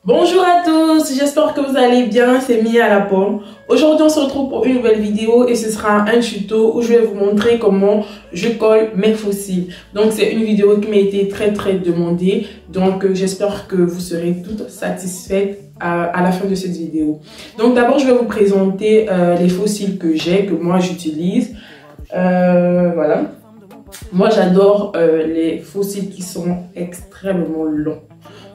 Bonjour à tous, j'espère que vous allez bien, c'est Mia à la pomme. Aujourd'hui on se retrouve pour une nouvelle vidéo et ce sera un tuto où je vais vous montrer comment je colle mes fossiles. Donc c'est une vidéo qui m'a été très demandée, donc j'espère que vous serez toutes satisfaites à la fin de cette vidéo. Donc d'abord je vais vous présenter les fossiles que j'ai, que moi j'utilise. Voilà. Moi j'adore les fossiles qui sont extrêmement longs.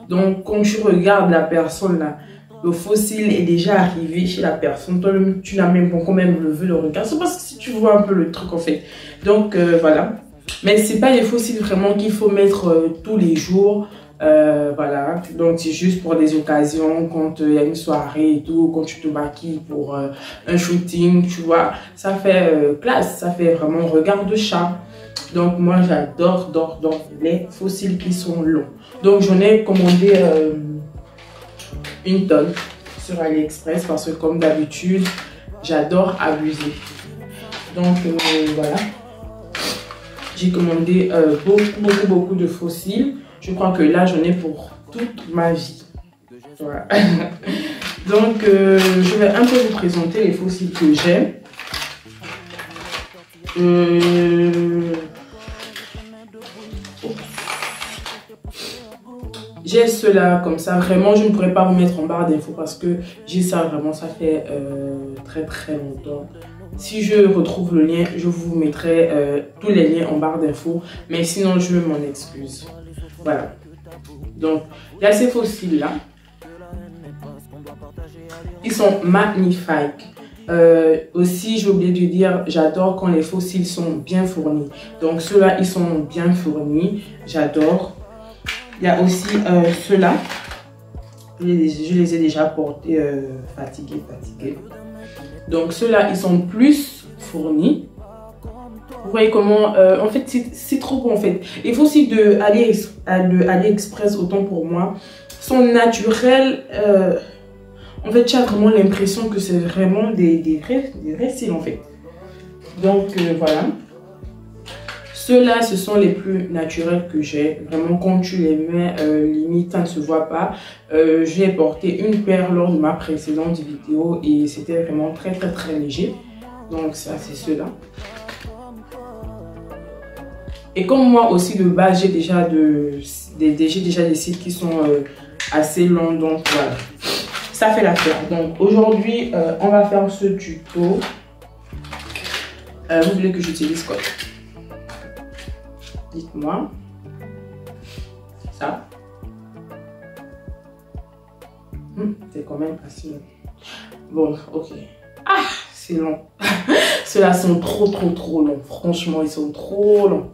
Donc, quand tu regardes la personne là, le fossile est déjà arrivé chez la personne. Toi-même, tu n'as même pas quand même levé le regard. C'est parce que si tu vois un peu le truc en fait. Donc, voilà. Mais c'est pas les fossiles vraiment qu'il faut mettre tous les jours. Voilà. Donc, c'est juste pour des occasions, quand il y a une soirée et tout, quand tu te maquilles pour un shooting, tu vois. Ça fait classe, ça fait vraiment regard de chat. Donc moi j'adore les fossiles qui sont longs. Donc j'en ai commandé une tonne sur AliExpress parce que comme d'habitude j'adore abuser. Donc voilà. J'ai commandé beaucoup de fossiles. Je crois que là j'en ai pour toute ma vie. Voilà. Donc je vais un peu vous présenter les fossiles que j'ai. J'ai cela comme ça, vraiment je ne pourrais pas vous mettre en barre d'infos parce que j'ai ça vraiment, ça fait très longtemps. Si je retrouve le lien, je vous mettrai tous les liens en barre d'infos, mais sinon je m'en excuse. Voilà. Donc il y a ces fossiles là, ils sont magnifiques. Aussi j'ai oublié de dire, j'adore quand les fossiles sont bien fournis. Donc ceux-là ils sont bien fournis, j'adore. Il y a aussi ceux-là, je les ai déjà portés fatigués. Donc ceux-là ils sont plus fournis. Vous voyez comment, en fait c'est trop bon en fait. Les fossiles de AliExpress, autant pour moi, sont naturels. En fait, tu as vraiment l'impression que c'est vraiment des vrais cils en fait. Donc voilà. Ceux-là, ce sont les plus naturels que j'ai. Vraiment, quand tu les mets, limite, ça ne se voit pas. J'ai porté une paire lors de ma précédente vidéo et c'était vraiment très léger. Donc ça, c'est ceux-là. Et comme moi aussi, de base, j'ai déjà des cils qui sont assez longs. Donc voilà. Ça fait l'affaire. Donc aujourd'hui, on va faire ce tuto. Vous voulez que j'utilise quoi? Dites-moi. Ça. C'est quand même assez long. Bon, ok. Ah, c'est long. Ceux-là sont trop longs. Franchement, ils sont trop longs.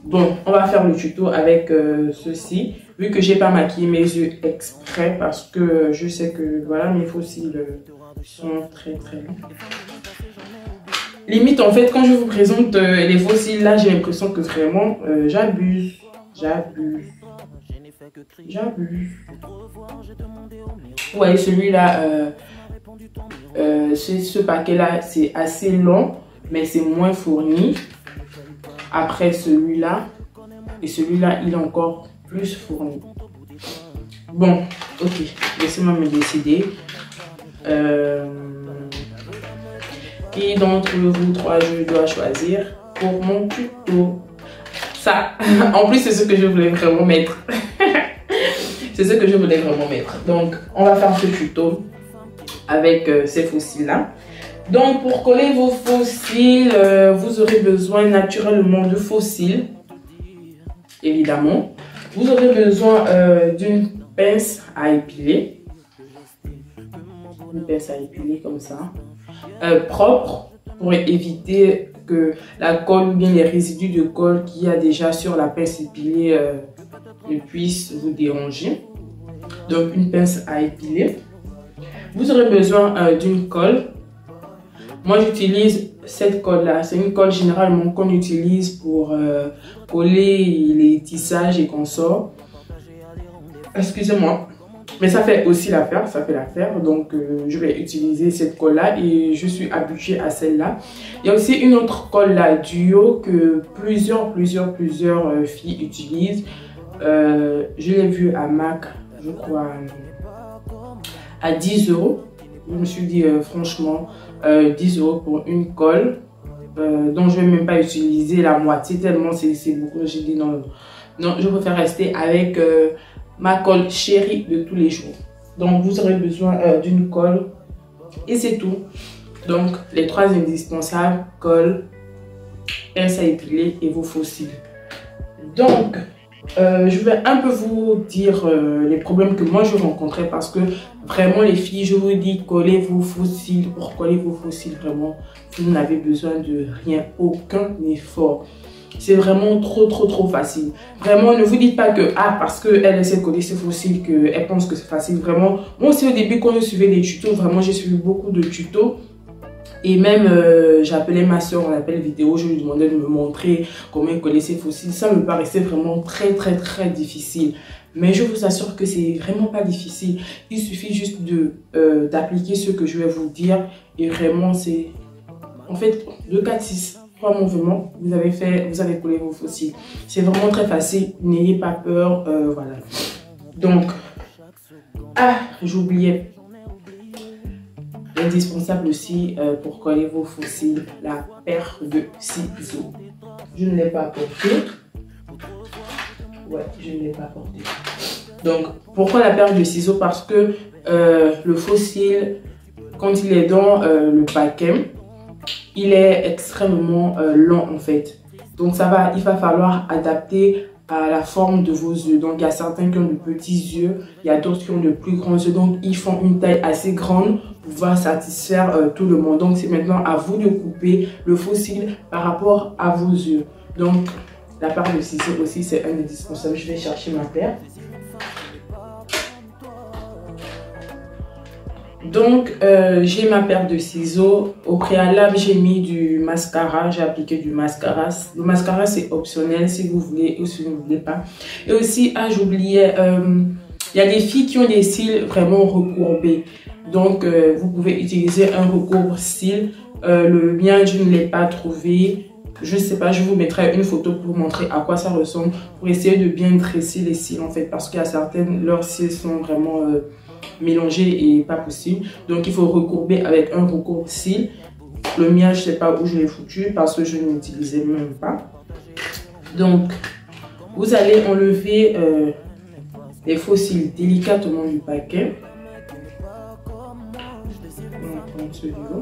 Bon, on va faire le tuto avec ceci. Vu que j'ai pas maquillé mes yeux exprès parce que je sais que voilà, mes fossiles sont très longs. Limite, en fait, quand je vous présente les fossiles, là, j'ai l'impression que vraiment, j'abuse. Ouais, celui-là, ce paquet-là, c'est assez long, mais c'est moins fourni. Après celui-là, et celui-là, il est encore plus fourni. Bon, ok, laissez-moi me décider. Qui d'entre vous trois je dois choisir pour mon tuto? Ça, en plus c'est ce que je voulais vraiment mettre. C'est ce que je voulais vraiment mettre. Donc on va faire ce tuto avec ces fossiles là. Donc pour coller vos fossiles, vous aurez besoin naturellement de fossiles, évidemment. Vous aurez besoin d'une pince à épiler. Une pince à épiler comme ça. Propre pour éviter que la colle ou bien les résidus de colle qu'il y a déjà sur la pince épilée ne puissent vous déranger. Donc une pince à épiler. Vous aurez besoin d'une colle. Moi j'utilise cette colle là. C'est une colle généralement qu'on utilise pour coller les tissages et consorts. Excusez-moi. Mais ça fait aussi l'affaire, donc je vais utiliser cette colle là et je suis habituée à celle-là. Il y a aussi une autre colle là, duo, que plusieurs filles utilisent. Je l'ai vue à MAC, je crois, à 10 €. Je me suis dit franchement 10 € pour une colle dont je ne vais même pas utiliser la moitié tellement c'est beaucoup. J'ai dit non, non, je préfère rester avec ma colle chérie de tous les jours. Donc vous aurez besoin d'une colle et c'est tout. Donc les 3 indispensables: colle, pince à épiler et vos faux cils. Donc je vais un peu vous dire les problèmes que moi je rencontrais, parce que vraiment les filles, je vous dis, collez vos faux cils. Pour coller vos faux cils, vraiment vous n'avez besoin de rien, aucun effort. C'est vraiment trop facile. Vraiment, ne vous dites pas que parce qu'elle essaie de coller ses faux cils qu'elle pense que c'est facile. Vraiment, moi aussi au début quand je suivais des tutos, vraiment j'ai suivi beaucoup de tutos. Et même, j'appelais ma soeur, on appelle vidéo, je lui demandais de me montrer comment elle coller ses faux cils. Ça me paraissait vraiment très difficile. Mais je vous assure que c'est vraiment pas difficile. Il suffit juste d'appliquer ce que je vais vous dire. Et vraiment, c'est en fait 2, 4, 6. 3 mouvements, vous avez collé vos faux cils. C'est vraiment très facile, n'ayez pas peur, voilà. Donc, j'oubliais l'indispensable aussi pour coller vos faux cils, la paire de ciseaux. Je ne l'ai pas apporté. Ouais, je ne l'ai pas apporté. Donc, pourquoi la paire de ciseaux? Parce que le faux cil, quand il est dans le paquet, il est extrêmement long en fait. Donc il va falloir adapter à la forme de vos yeux. Donc il y a certains qui ont de petits yeux, il y a d'autres qui ont de plus grands yeux. Donc ils font une taille assez grande pour pouvoir satisfaire tout le monde. Donc c'est maintenant à vous de couper le faux cil par rapport à vos yeux. Donc la paire de ciseaux aussi, c'est indispensable. Je vais chercher ma paire. Donc, j'ai ma paire de ciseaux. Au préalable, j'ai mis du mascara. J'ai appliqué du mascara. Le mascara, c'est optionnel si vous voulez ou si vous ne voulez pas. Et aussi, j'oubliais, il y a des filles qui ont des cils vraiment recourbés. Donc, vous pouvez utiliser un recourbe-cils. Le mien, je ne l'ai pas trouvé. Je ne sais pas, je vous mettrai une photo pour vous montrer à quoi ça ressemble. Pour essayer de bien dresser les cils, en fait. Parce qu'il y a certaines, leurs cils sont vraiment... mélangé et pas possible. Donc il faut recourber avec un recourbe-cils. Le mien, je sais pas où je l'ai foutu parce que je ne l'utilisais même pas. Donc vous allez enlever les faux cils délicatement du paquet. On va prendre celui-là.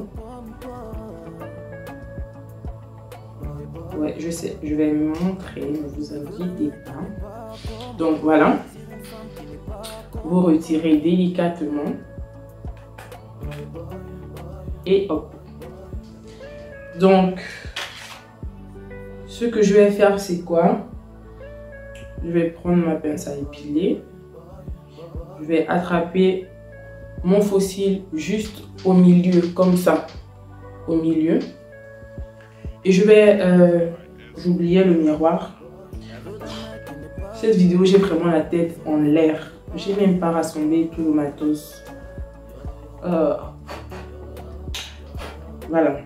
Ouais, je sais, je vais me montrer, ne vous inquiétez pas. Donc voilà. Vous retirez délicatement et hop. Donc, ce que je vais faire, c'est quoi? Je vais prendre ma pince à épiler. Je vais attraper mon faux cil juste au milieu, comme ça, au milieu. Et je vais, j'oubliais le miroir. Cette vidéo, j'ai vraiment la tête en l'air. J'ai même pas rassemblé tout le matos. Voilà.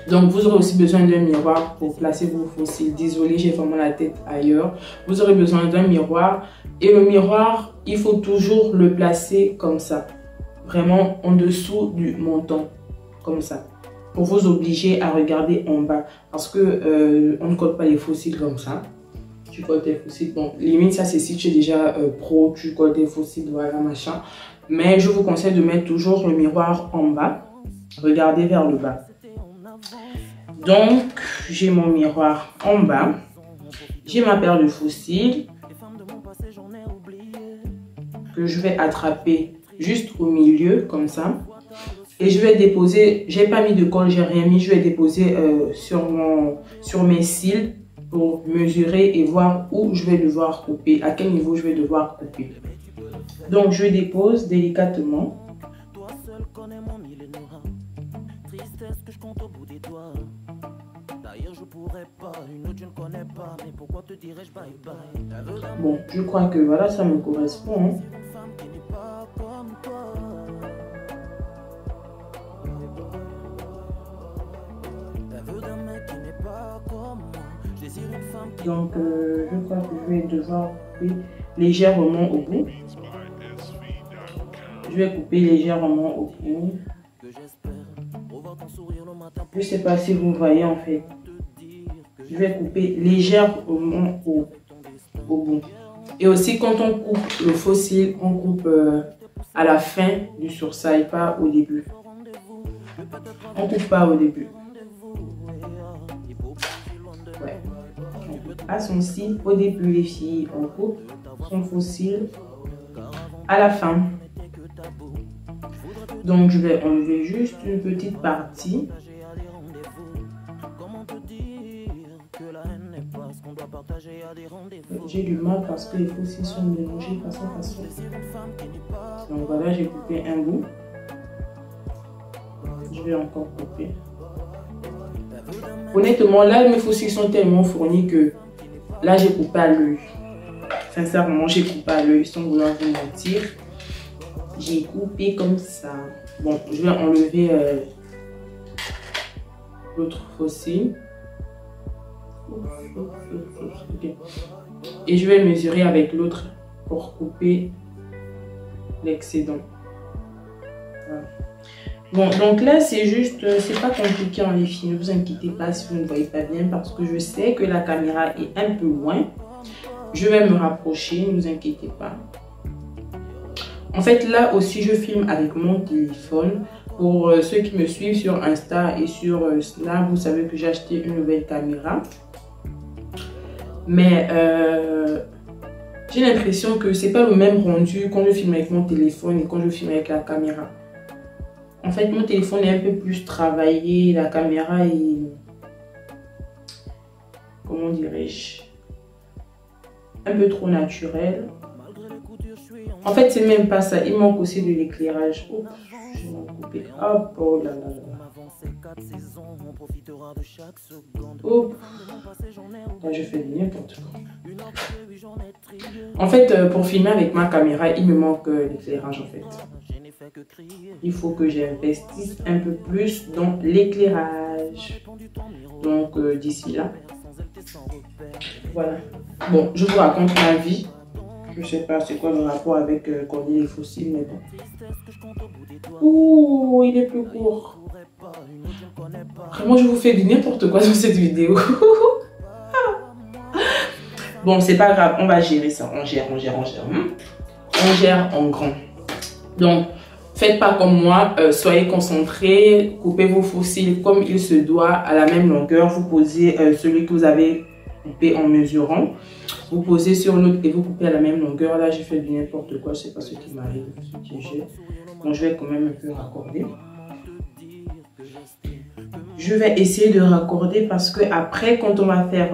Donc vous aurez aussi besoin d'un miroir pour placer vos faux cils. Désolée, j'ai vraiment la tête ailleurs. Vous aurez besoin d'un miroir. Et le miroir, il faut toujours le placer comme ça. Vraiment en dessous du menton. Comme ça. Pour vous obliger à regarder en bas. Parce que on ne colle pas les faux cils comme ça. Tu colles tes faux cils. Bon, limite, ça c'est si tu es déjà pro, tu colles tes faux cils, voilà, machin. Mais je vous conseille de mettre toujours le miroir en bas. Regardez vers le bas. Donc, j'ai mon miroir en bas. J'ai ma paire de faux cils que je vais attraper juste au milieu, comme ça. Et je vais déposer, j'ai pas mis de colle, j'ai rien mis. Je vais déposer sur mes cils pour mesurer et voir où je vais devoir couper, à quel niveau je vais devoir couper. Donc, je dépose délicatement. Bon, je crois que voilà, ça me correspond. Hein. Donc, je crois que je vais devoir couper légèrement au bout. Je vais couper légèrement au bout. Je ne sais pas si vous voyez en fait. Je vais couper légèrement au bout. Et aussi quand on coupe le faux cil, on coupe à la fin du sourcil, pas au début. On coupe pas au début. Ouais. On coupe à son cil au début les filles. On coupe son faux cil à la fin. Donc je vais enlever juste une petite partie. J'ai du mal parce que les faux cils sont mélangés façon. Donc voilà, j'ai coupé un bout. Je vais encore couper. Honnêtement, là mes faux cils sont tellement fournis que là j'ai coupé à l'œil. Sincèrement, j'ai coupé à l'œil sans vouloir vous mentir. J'ai coupé comme ça. Bon, je vais enlever l'autre faux cil. Okay. Et je vais mesurer avec l'autre pour couper l'excédent. Voilà. Bon, donc là c'est juste, c'est pas compliqué en les filles, ne vous inquiétez pas si vous ne voyez pas bien parce que je sais que la caméra est un peu loin. Je vais me rapprocher, ne vous inquiétez pas. En fait là aussi je filme avec mon téléphone. Pour ceux qui me suivent sur Insta et sur Snap, vous savez que j'ai acheté une nouvelle caméra. Mais j'ai l'impression que c'est pas le même rendu quand je filme avec mon téléphone et quand je filme avec la caméra. En fait, mon téléphone est un peu plus travaillé, la caméra est, comment dirais-je, un peu trop naturelle. En fait, c'est même pas ça, il manque aussi de l'éclairage. Oh, je vais en couper. Hop, oh là là là. Oh, là, je fais n'importe quoi. En fait, pour filmer avec ma caméra, il me manque l'éclairage en fait. Il faut que j'investisse un peu plus dans l'éclairage. Donc d'ici là, voilà. Bon, je vous raconte ma vie. Je sais pas c'est quoi le rapport avec coller les faux cils, mais bon. Ouh, il est plus court. Vraiment, je vous fais du n'importe quoi dans cette vidéo. Bon, c'est pas grave, on va gérer ça. On gère. On gère en grand. Donc, faites pas comme moi, soyez concentrés, coupez vos faux cils comme il se doit à la même longueur. Vous posez celui que vous avez coupé en mesurant. Vous posez sur l'autre et vous coupez à la même longueur. Là, j'ai fait du n'importe quoi, je sais pas ce qui m'arrive, ce qui j'ai. Donc, je vais quand même un peu raccorder. Je vais essayer de raccorder parce que après, quand on va faire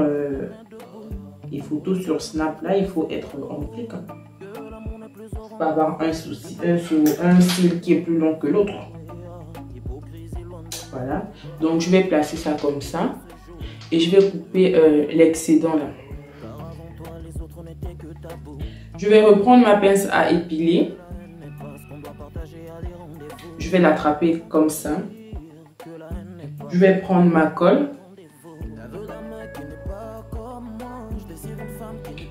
les photos sur Snap, là, il faut être en clic. Il faut avoir un cil qui est plus long que l'autre. Voilà. Donc, je vais placer ça comme ça. Et je vais couper l'excédent là. Je vais reprendre ma pince à épiler. Je vais l'attraper comme ça. Je vais prendre ma colle.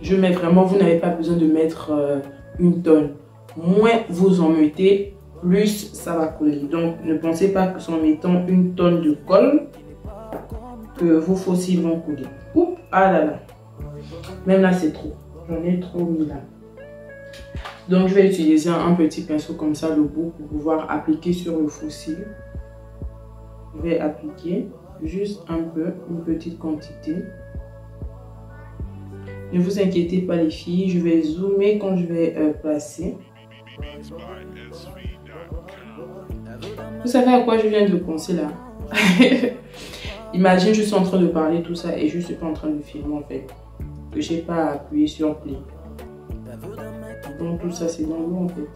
Je mets vraiment, vous n'avez pas besoin de mettre une tonne. Moins vous en mettez, plus ça va coller. Donc ne pensez pas que c'est en mettant une tonne de colle que vos faux cils vont couler. Oups, ah là là. Même là c'est trop. J'en ai trop mis là. Donc je vais utiliser un petit pinceau comme ça, le bout, pour pouvoir appliquer sur le faux cil. Je vais appliquer juste un peu, une petite quantité. Ne vous inquiétez pas les filles, je vais zoomer quand je vais placer. Vous savez à quoi je viens de penser là? Imagine, je suis en train de parler tout ça et je ne suis pas en train de filmer en fait. Que j'ai pas appuyé sur play. Donc tout ça c'est dans l'eau en fait.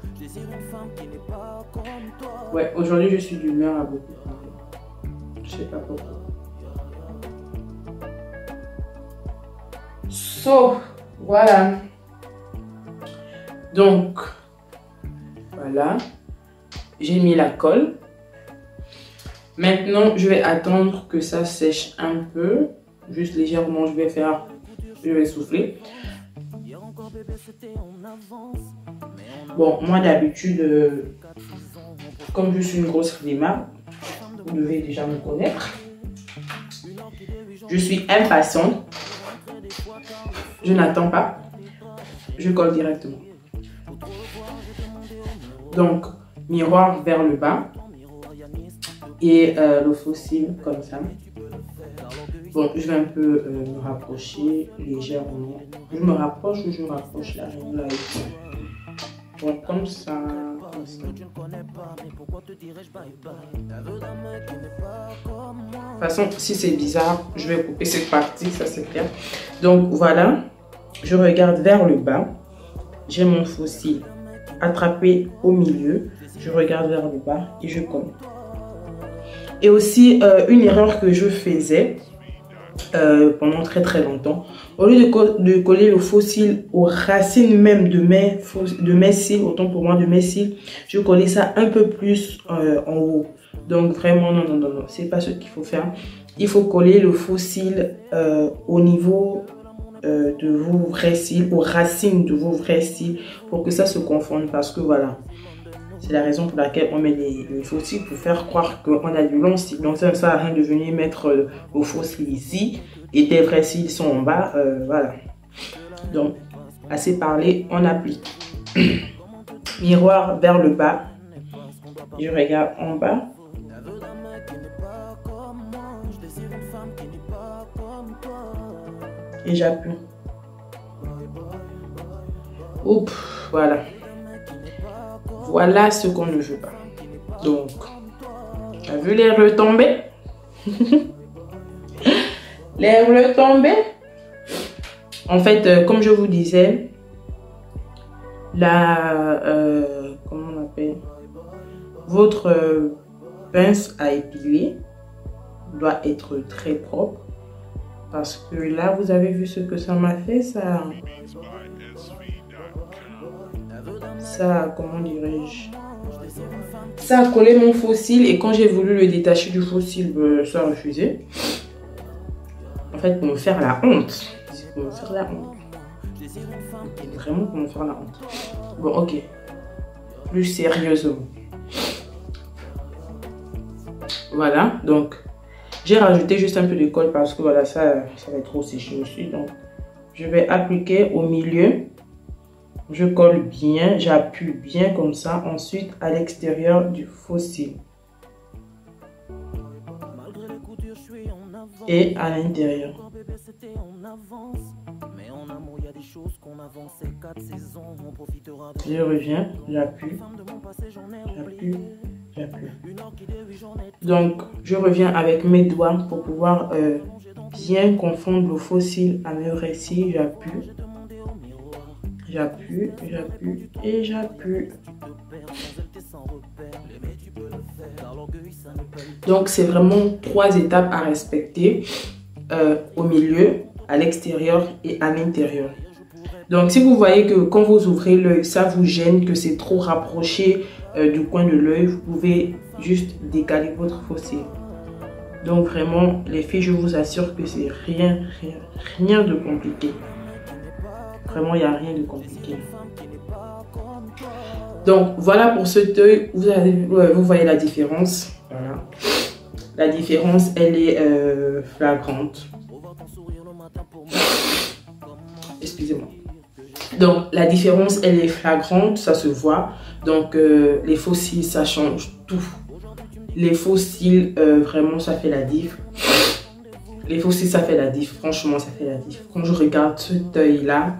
Ouais, aujourd'hui je suis d'humeur à beaucoup parler. Je sais pas pourquoi. So, voilà. Donc, voilà. J'ai mis la colle. Maintenant, je vais attendre que ça sèche un peu. Juste légèrement, je vais souffler. Bon, moi d'habitude, comme je suis une grosse flemmarde, vous devez déjà me connaître. Je suis impatiente. Je n'attends pas. Je colle directement. Donc, miroir vers le bas. Et le faux cil comme ça. Bon, je vais un peu me rapprocher légèrement. Je me rapproche ou je me rapproche là. Bon, comme ça. Comme ça. De toute façon, si c'est bizarre, je vais couper cette partie, ça c'est clair. Donc voilà, je regarde vers le bas. J'ai mon faux cil attrapé au milieu. Je regarde vers le bas et je colle. Et aussi, une erreur que je faisais pendant très longtemps, au lieu de coller le faux cil aux racines même de mes cils, autant pour moi de mes cils, je collais ça un peu plus en haut. Donc vraiment, non, c'est pas ce qu'il faut faire. Il faut coller le faux cil au niveau de vos vrais cils, aux racines de vos vrais cils, pour que ça se confonde, parce que voilà. C'est la raison pour laquelle on met les faux cils, pour faire croire qu'on a du long cil. Donc ça ne sert à rien de venir mettre vos faux cils ici et tes vrais cils sont en bas. Voilà. Donc, assez parlé, on applique. Miroir vers le bas. Je regarde en bas. Et j'appuie. Oups, voilà. Voilà ce qu'on ne veut pas. Donc, tu as vu les retombées? Les retombées. En fait, comme je vous disais, comment on appelle? Votre pince à épiler doit être très propre. Parce que là, vous avez vu ce que ça m'a fait, ça, comment dirais-je? Ça a collé mon faux cil et quand j'ai voulu le détacher du faux cil, ça a refusé. En fait, pour me faire la honte. C'est pour me faire la honte. Vraiment pour me faire la honte. Bon, ok. Plus sérieusement. Voilà, donc j'ai rajouté juste un peu de colle parce que voilà, ça va être trop séché aussi. Donc, je vais appliquer au milieu. Je colle bien, j'appuie bien comme ça. Ensuite, à l'extérieur du faux cil. Et à l'intérieur. Je reviens, j'appuie, j'appuie, j'appuie. Donc, je reviens avec mes doigts pour pouvoir bien confondre le faux cil à mes vrais cils. J'appuie. J'appuie, j'appuie et j'appuie. Donc, c'est vraiment 3 étapes à respecter au milieu, à l'extérieur et à l'intérieur. Donc, si vous voyez que quand vous ouvrez l'œil, ça vous gêne, que c'est trop rapproché du coin de l'œil, vous pouvez juste décaler votre faux cil. Donc, vraiment, les filles, je vous assure que c'est rien de compliqué. Vraiment, il n'y a rien de compliqué. Donc, voilà pour cet œil. Vous voyez la différence. Voilà. La différence, elle est flagrante. Excusez-moi. Donc, la différence, elle est flagrante. Ça se voit. Donc, les faux cils, ça change tout. Les faux cils, vraiment, ça fait la diff. Les faux cils, ça fait la diff. Franchement, ça fait la diff. Quand je regarde cet œil-là,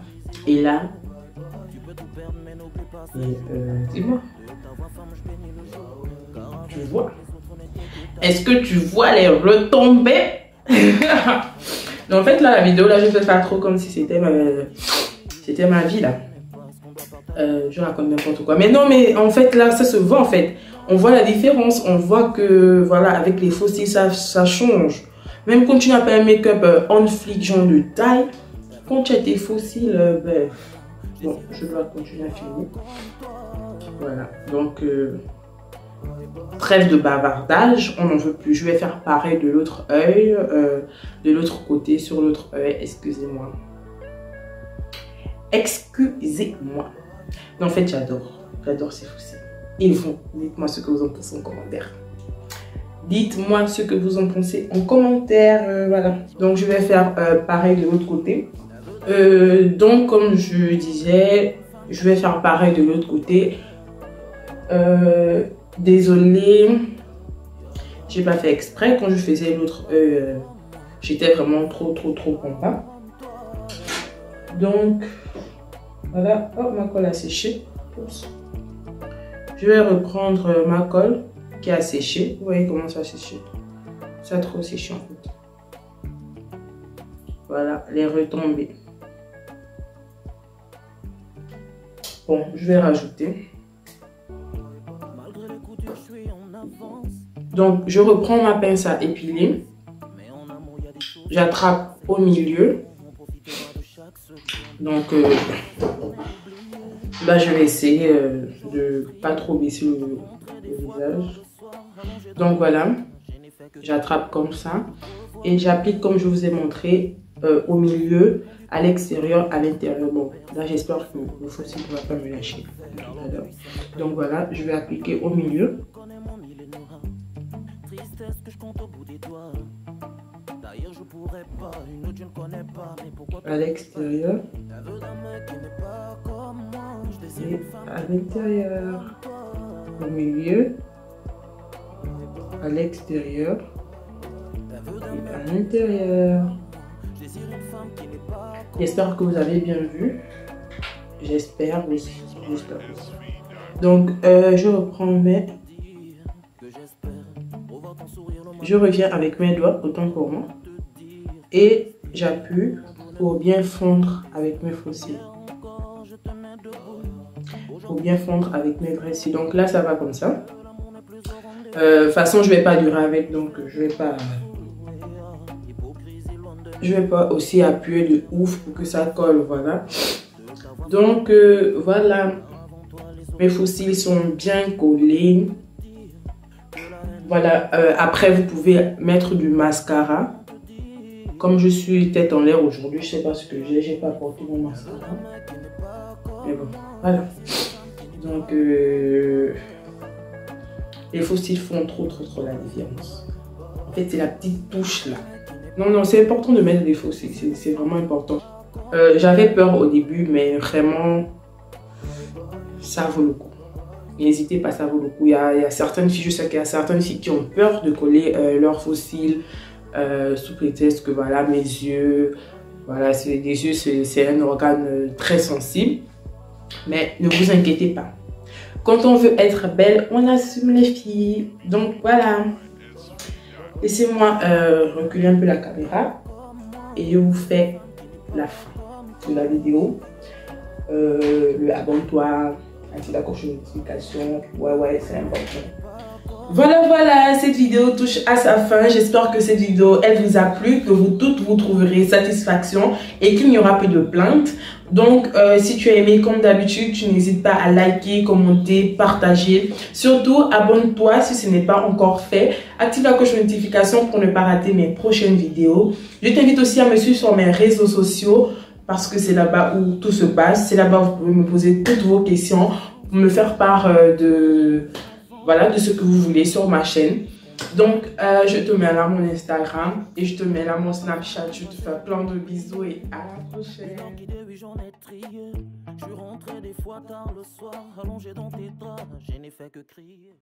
et là, dis-moi, tu vois? Est-ce que tu vois les retombées? Donc en fait là, la vidéo là, je fais pas trop comme si c'était ma vie là. Je raconte n'importe quoi. Mais non, mais en fait là, ça se voit en fait. On voit la différence. On voit que voilà, avec les faux cils, ça change. Même quand tu n'as pas un make-up on flic, genre de taille. Quand tu as tes faux cils, bon, je dois continuer à filmer. Voilà, donc trêve de bavardage, on n'en veut plus. Je vais faire pareil de l'autre œil, de l'autre côté, sur l'autre œil, excusez-moi. Excusez-moi. Mais en fait, j'adore. J'adore ces fossiles. Et vous, dites-moi ce que vous en pensez en commentaire. Dites-moi ce que vous en pensez en commentaire. Voilà. Donc, je vais faire pareil de l'autre côté. Donc, comme je disais, je vais faire pareil de l'autre côté. Désolée, j'ai pas fait exprès. Quand je faisais l'autre, j'étais vraiment trop compas. Donc, voilà. Oh, ma colle a séché. Oups. Je vais reprendre ma colle qui a séché. Vous voyez comment ça a séché? Ça a trop séché en fait. Voilà, les retombées. Bon, je vais rajouter. Donc, je reprends ma pince à épiler. J'attrape au milieu. Donc, là, je vais essayer de pas trop baisser le visage. Donc, voilà. J'attrape comme ça. Et j'applique comme je vous ai montré au milieu, à l'extérieur, à l'intérieur. Bon, là, j'espère que le fossile ne va pas me lâcher. Donc, voilà. Je vais appliquer au milieu. À l'extérieur et à l'intérieur, au milieu, à l'extérieur et à l'intérieur. J'espère que vous avez bien vu. J'espère aussi. Donc je reprends mes... Je reviens avec mes doigts, autant pour moi. Et j'appuie pour bien fondre avec mes fossiles. Pour bien fondre avec mes vrais cils. Donc là, ça va comme ça. De toute façon, je ne vais pas durer avec, donc je vais pas aussi appuyer de ouf pour que ça colle, voilà. Donc voilà, mes fossiles sont bien collés. Voilà, après vous pouvez mettre du mascara. Comme je suis tête en l'air aujourd'hui, je sais pas ce que j'ai pas porté mon mascara. Mais bon, voilà. Donc les fossiles font trop la différence. En fait, c'est la petite touche là. Non, c'est important de mettre des fossiles, c'est vraiment important. J'avais peur au début, mais vraiment, ça vaut le coup. N'hésitez pas, ça vaut le coup. Il y a certaines filles, je sais qu'il y a certaines filles qui ont peur de coller leurs fossiles sous prétexte que voilà, mes yeux, voilà, les yeux, c'est un organe très sensible. Mais ne vous inquiétez pas. Quand on veut être belle, on assume les filles. Donc voilà. Laissez-moi reculer un peu la caméra et je vous fais la fin de la vidéo. Le abonne-toi, active la cloche de notification. Ouais, c'est important. Voilà, cette vidéo touche à sa fin. J'espère que cette vidéo, elle vous a plu, que vous toutes vous trouverez satisfaction et qu'il n'y aura plus de plaintes. Donc, si tu as aimé, comme d'habitude, tu n'hésites pas à liker, commenter, partager. Surtout, abonne-toi si ce n'est pas encore fait. Active la cloche de notification pour ne pas rater mes prochaines vidéos. Je t'invite aussi à me suivre sur mes réseaux sociaux parce que c'est là-bas où tout se passe. C'est là-bas où vous pouvez me poser toutes vos questions, pour me faire part de ce que vous voulez sur ma chaîne. Donc, je te mets là mon Instagram et je te mets là mon Snapchat. Je te fais plein de bisous et à la prochaine. Je suis rentré des fois tard le soir, allongé dans tes draps, je n'ai fait que crier.